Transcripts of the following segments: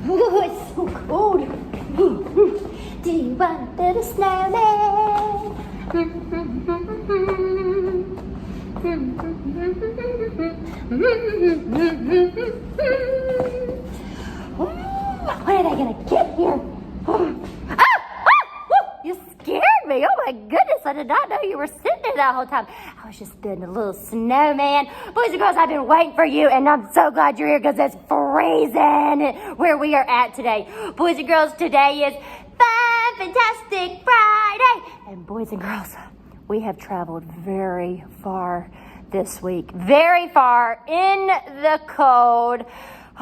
Ooh, it's so cold. Do you want to build a snowman? When are they gonna get here? You scared me. Oh my goodness, I did not know you were sitting there that whole time. I was just building a little snowman. Boys and girls, I've been waiting for you, and I'm so glad you're here because it's freezing where we are at today. Boys and girls, today is Fun Fantastic Friday. And boys and girls, we have traveled very far this week. Very far in the cold.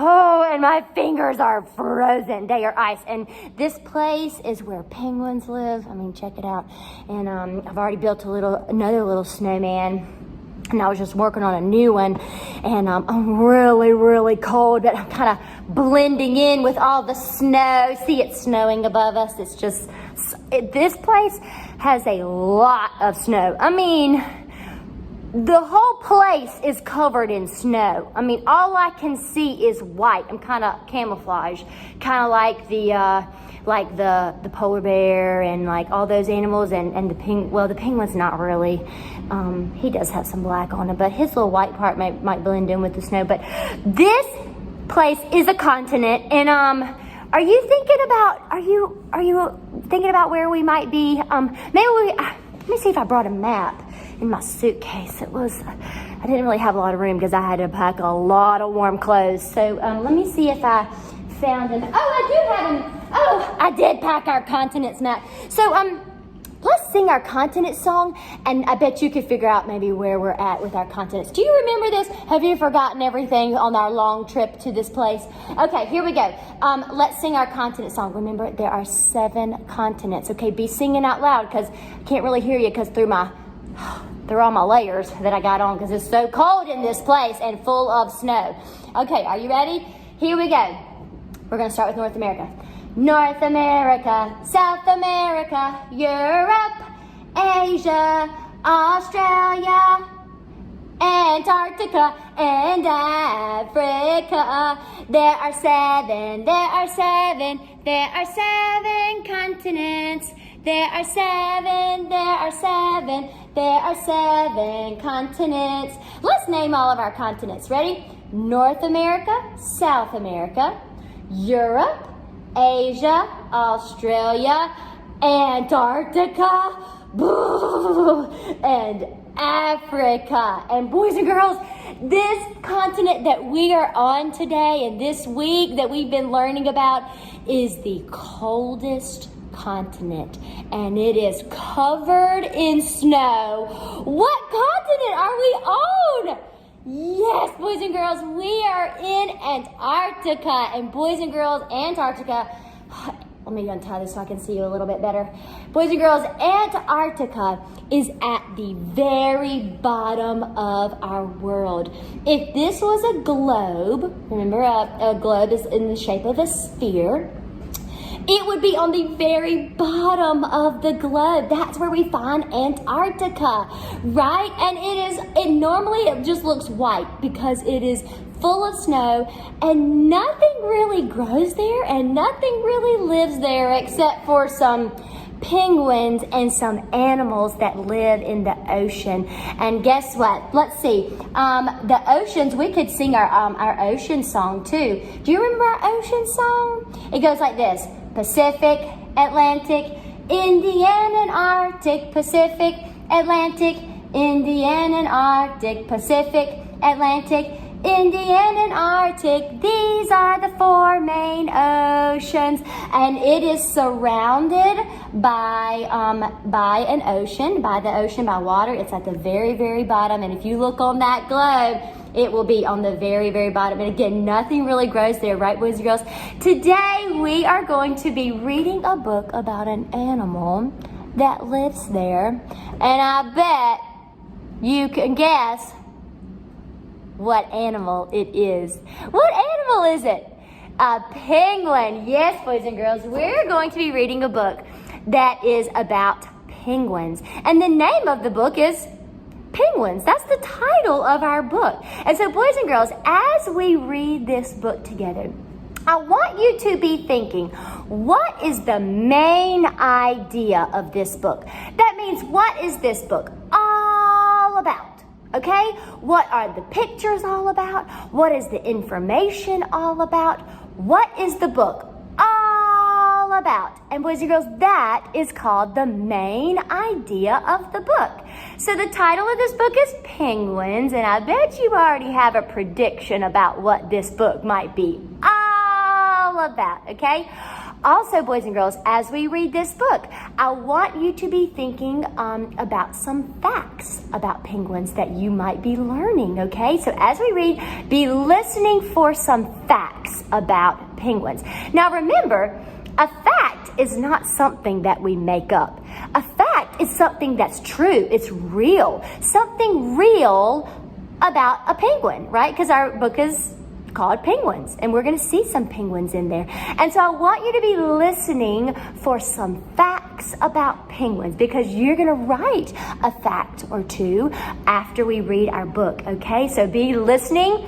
Oh, and my fingers are frozen. They are ice. And this place is where penguins live. I mean, check it out. And I've already built another little snowman. And I was just working on a new one. And I'm really, really cold, but I'm kind of blending in with all the snow. See, it's snowing above us. It's just, this place has a lot of snow. I mean, the whole place is covered in snow. I mean, all I can see is white. I'm kind of camouflaged, kind of like the polar bear and like all those animals and the penguin's not really. He does have some black on him, but his little white part might blend in with the snow. But this place is a continent, and are you thinking about where we might be? Let me see if I brought a map in my suitcase. I didn't really have a lot of room because I had to pack a lot of warm clothes. So let me see if I found an, I did pack our continents map. So let's sing our continent song, and I bet you could figure out maybe where we're at with our continents. Do you remember this? Have you forgotten everything on our long trip to this place? Okay, here we go. Let's sing our continent song. Remember, there are 7 continents. Okay, be singing out loud because I can't really hear you because through all my layers that I got on because it's so cold in this place and full of snow. Okay, are you ready? Here we go. We're going to start with North America. North America, South America, Europe, Asia, Australia, Antarctica, and Africa. There are 7 continents. There are 7 continents. Let's name all of our continents. Ready? North America, South America, Europe, Asia, Australia, Antarctica, and Africa. And boys and girls, this continent that we are on today and this week that we've been learning about is the coldest continent, and it is covered in snow. What continent are we on? Yes, boys and girls, we are in Antarctica. And boys and girls, Antarctica, let me untie this so I can see you a little bit better. Boys and girls, Antarctica is at the very bottom of our world. If this was a globe, remember a globe is in the shape of a sphere, it would be on the very bottom of the globe. That's where we find Antarctica, right? And it just looks white because it is full of snow and nothing really grows there and nothing really lives there except for some penguins and some animals that live in the ocean. And guess what? Let's see. The oceans, we could sing our ocean song too. Do you remember our ocean song? It goes like this. Pacific, Atlantic, Indian and Arctic, Pacific, Atlantic, Indian and Arctic, Pacific, Atlantic, Indian and Arctic. These are the 4 main oceans, and it is surrounded by an ocean, by water. It's at the very, very bottom, and if you look on that globe, it will be on the very, very bottom. And again, nothing really grows there, right, boys and girls? Today, we are going to be reading a book about an animal that lives there. And I bet you can guess what animal it is. What animal is it? A penguin. Yes, boys and girls, we're going to be reading a book that is about penguins. And the name of the book is Penguins. That's the title of our book. And so, boys and girls, as we read this book together, I want you to be thinking, what is the main idea of this book? That means, what is this book all about? Okay? What are the pictures all about? What is the information all about? What is the book all about? And boys and girls, that is called the main idea of the book. So the title of this book is Penguins, and I bet you already have a prediction about what this book might be all about, okay? Also, boys and girls, as we read this book, I want you to be thinking about some facts about penguins that you might be learning, okay? So as we read, be listening for some facts about penguins. Now remember, a fact is not something that we make up. A fact is something that's true. It's real. Something real about a penguin, right? Because our book is called Penguins, and we're going to see some penguins in there. And so I want you to be listening for some facts about penguins, because you're going to write a fact or two after we read our book, okay? So be listening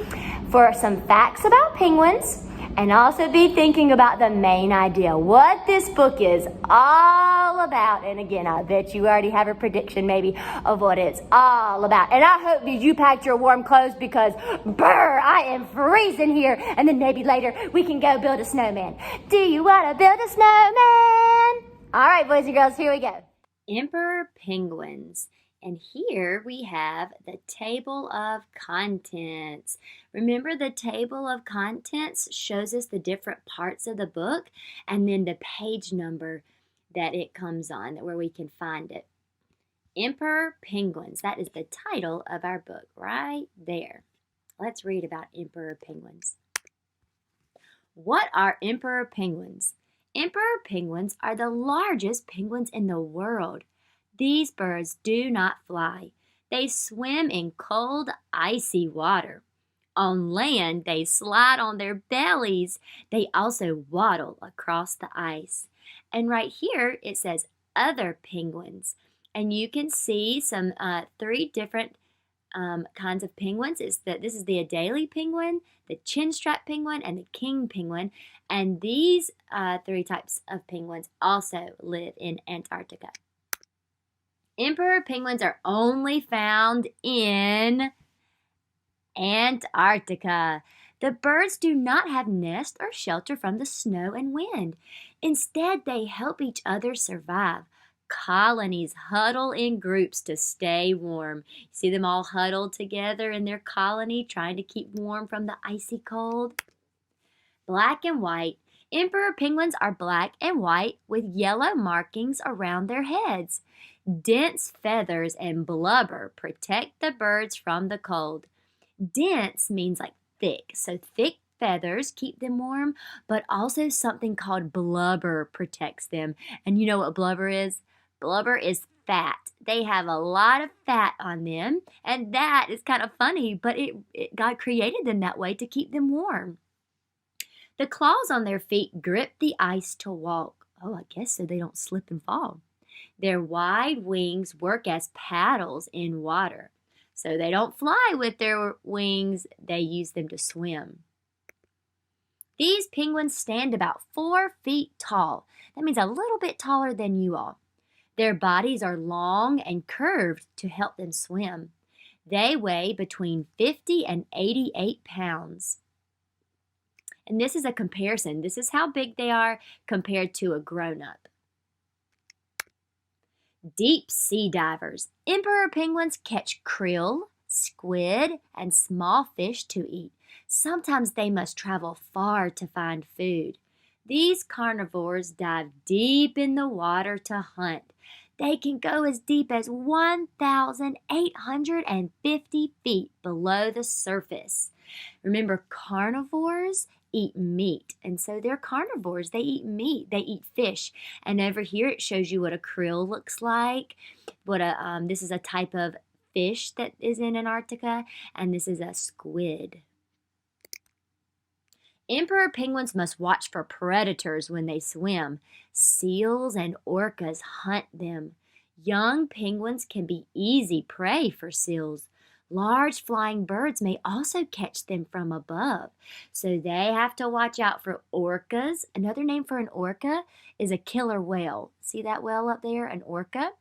for some facts about penguins, and also be thinking about the main idea, what this book is all about. And again, I bet you already have a prediction maybe of what it's all about. And I hope that you packed your warm clothes, because brr, I am freezing here. And then maybe later we can go build a snowman. Do you want to build a snowman? All right, boys and girls, here we go. Emperor penguins. And here we have the table of contents. Remember, the table of contents shows us the different parts of the book and then the page number that it comes on, where we can find it. Emperor Penguins. That is the title of our book right there. Let's read about emperor penguins. What are emperor penguins? Emperor penguins are the largest penguins in the world. These birds do not fly. They swim in cold, icy water. On land, they slide on their bellies. They also waddle across the ice. And right here, it says other penguins. And you can see some 3 different kinds of penguins. This is the Adelie penguin, the chinstrap penguin, and the king penguin. And these 3 types of penguins also live in Antarctica. Emperor penguins are only found in Antarctica. The birds do not have nests or shelter from the snow and wind. Instead, they help each other survive. Colonies huddle in groups to stay warm. You see them all huddled together in their colony, trying to keep warm from the icy cold. Black and white. Emperor penguins are black and white with yellow markings around their heads. Dense feathers and blubber protect the birds from the cold. Dense means like thick, so thick feathers keep them warm, but also something called blubber protects them. And you know what blubber is? Blubber is fat. They have a lot of fat on them, and that is kind of funny, but God created them that way to keep them warm. The claws on their feet grip the ice to walk. Oh, I guess so they don't slip and fall. Their wide wings work as paddles in water. So they don't fly with their wings, they use them to swim. These penguins stand about 4 feet tall. That means a little bit taller than you all. Their bodies are long and curved to help them swim. They weigh between 50 and 88 pounds. And this is a comparison. This is how big they are compared to a grown-up. Deep sea divers. Emperor penguins catch krill, squid, and small fish to eat. Sometimes they must travel far to find food. These carnivores dive deep in the water to hunt. They can go as deep as 1,850 feet below the surface. Remember, carnivores eat meat, and so they're carnivores. They eat meat. They eat fish. And over here it shows you what a krill looks like. This is a type of fish that is in Antarctica, and this is a squid. Emperor penguins must watch for predators when they swim. Seals and orcas hunt them. Young penguins can be easy prey for seals. Large flying birds may also catch them from above. So they have to watch out for orcas. Another name for an orca is a killer whale. See that whale up there? An orca?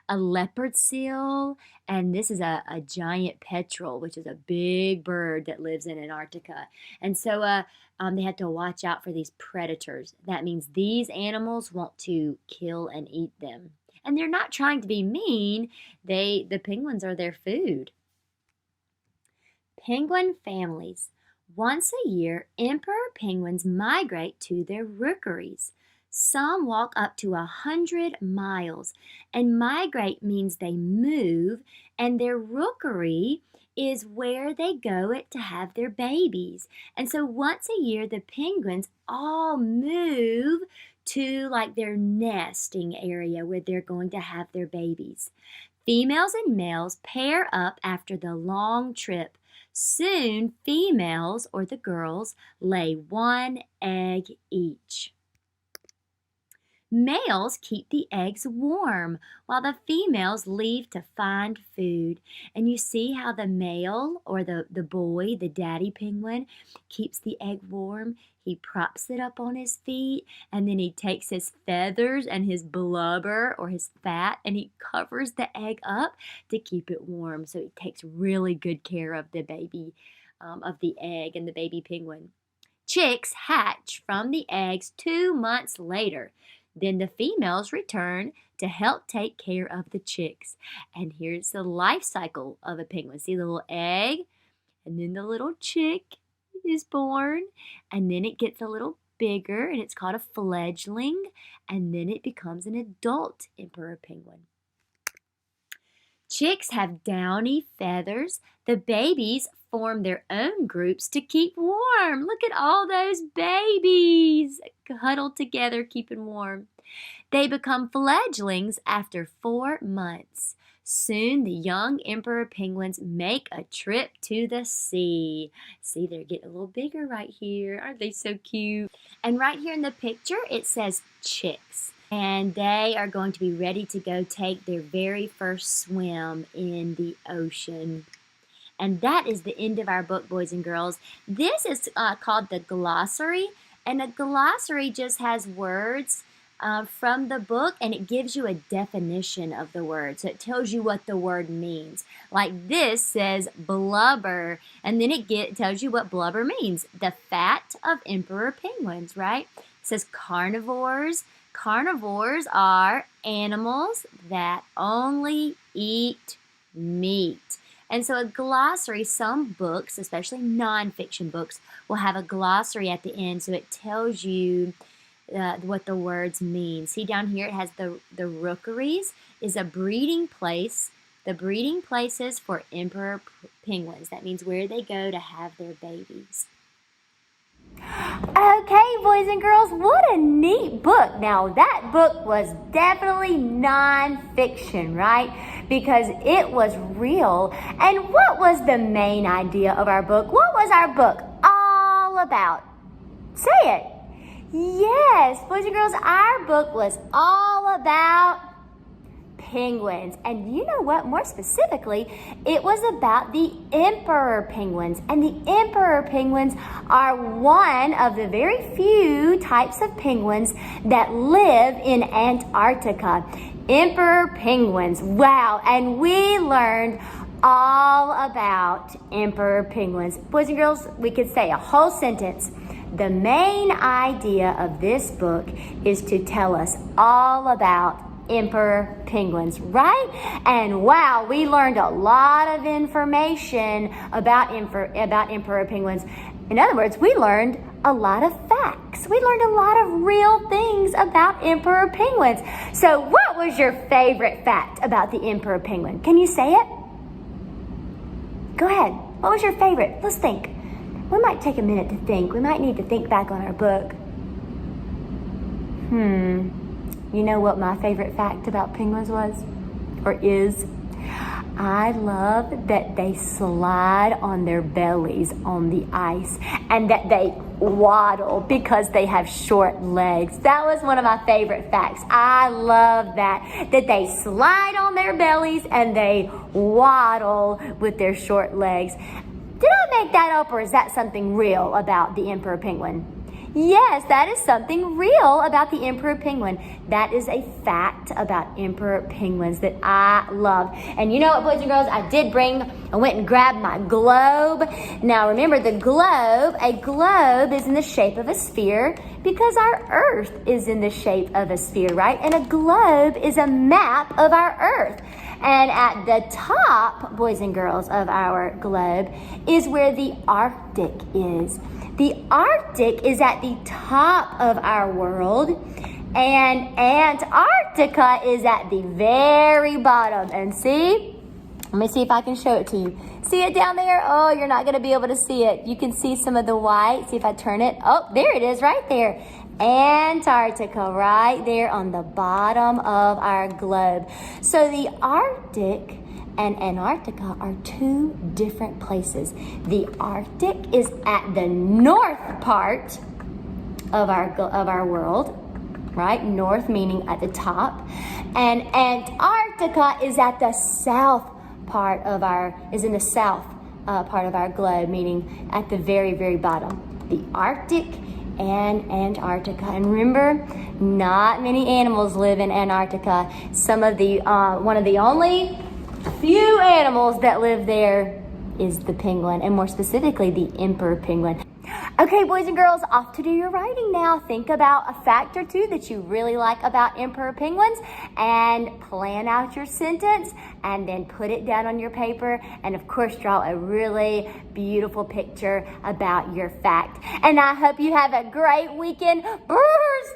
A leopard seal, and this is a giant petrel, which is a big bird that lives in Antarctica. And so they have to watch out for these predators. That means these animals want to kill and eat them. And they're not trying to be mean. The penguins are their food. Penguin families. Once a year, emperor penguins migrate to their rookeries. Some walk up to 100 miles, and migrate means they move, and their rookery is where they go to have their babies. And so once a year, the penguins all move to like their nesting area where they're going to have their babies. Females and males pair up after the long trip. Soon, females, or the girls, lay one egg each. Males keep the eggs warm while the females leave to find food. And you see how the male or the boy, the daddy penguin, keeps the egg warm. He props it up on his feet, and then he takes his feathers and his blubber or his fat and he covers the egg up to keep it warm. So he takes really good care of the baby, of the egg and the baby penguin. Chicks hatch from the eggs 2 months later. Then the females return to help take care of the chicks. And here's the life cycle of a penguin. See the little egg, and then the little chick is born, and then it gets a little bigger, and it's called a fledgling, and then it becomes an adult emperor penguin. Chicks have downy feathers. The babies form their own groups to keep warm. Look at all those babies huddled together, keeping warm. They become fledglings after 4 months. Soon the young emperor penguins make a trip to the sea. See, they're getting a little bigger right here. Aren't they so cute? And right here in the picture, it says chicks. And they are going to be ready to go take their very first swim in the ocean. And that is the end of our book, boys and girls. This is called the glossary. And a glossary just has words from the book, and it gives you a definition of the word. So it tells you what the word means. Like this says blubber, and then it tells you what blubber means. The fat of emperor penguins, right? It says carnivores. Carnivores are animals that only eat meat. And so a glossary, some books, especially nonfiction books, will have a glossary at the end, so it tells you what the words mean. See down here, it has the rookeries is a breeding place. The breeding places for emperor penguins. That means where they go to have their babies. Okay, boys and girls, what a neat book. Now, that book was definitely non-fiction, right? Because it was real. And what was the main idea of our book? What was our book all about? Say it. Yes, boys and girls, our book was all about penguins. And you know what? More specifically, it was about the emperor penguins. And the emperor penguins are one of the very few types of penguins that live in Antarctica. Emperor penguins. Wow. And we learned all about emperor penguins. Boys and girls, we could say a whole sentence. The main idea of this book is to tell us all about emperor penguins, right? And wow, we learned a lot of information about emperor penguins. In other words, we learned a lot of facts. We learned a lot of real things about emperor penguins. So what was your favorite fact about the emperor penguin? Can you say it? Go ahead. What was your favorite? Let's think. We might take a minute to think. We might need to think back on our book. You know what my favorite fact about penguins was? Or is? I love that they slide on their bellies on the ice, and that they waddle because they have short legs. That was one of my favorite facts. I love that they slide on their bellies and they waddle with their short legs. Did I make that up, or is that something real about the emperor penguin? Yes, that is something real about the emperor penguin. That is a fact about emperor penguins that I love. And you know what, boys and girls? I went and grabbed my globe. Now remember, a globe is in the shape of a sphere because our Earth is in the shape of a sphere, right? And a globe is a map of our Earth. And at the top, boys and girls, of our globe is where the Arctic is. The Arctic is at the top of our world, and Antarctica is at the very bottom. And see? Let me see if I can show it to you. See it down there? Oh, you're not going to be able to see it. You can see some of the white. See if I turn it. Oh, there it is right there. Antarctica right there on the bottom of our globe. So the Arctic and Antarctica are two different places. The Arctic is at the north part of our world, right? North meaning at the top, and Antarctica is at the south part of our part of our globe, meaning at the very, very bottom. The Arctic and Antarctica. And remember, not many animals live in Antarctica. One of the only few animals that live there is the penguin, and more specifically the emperor penguin. Okay, boys and girls, off to do your writing now. Think about a fact or two that you really like about emperor penguins and plan out your sentence and then put it down on your paper, and of course draw a really beautiful picture about your fact. And I hope you have a great weekend.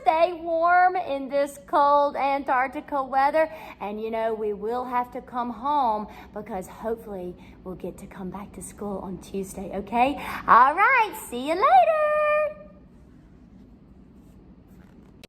Stay warm in this cold Antarctica weather, and you know we will have to come home because hopefully we'll get to come back to school on Tuesday, okay? All right, see you later.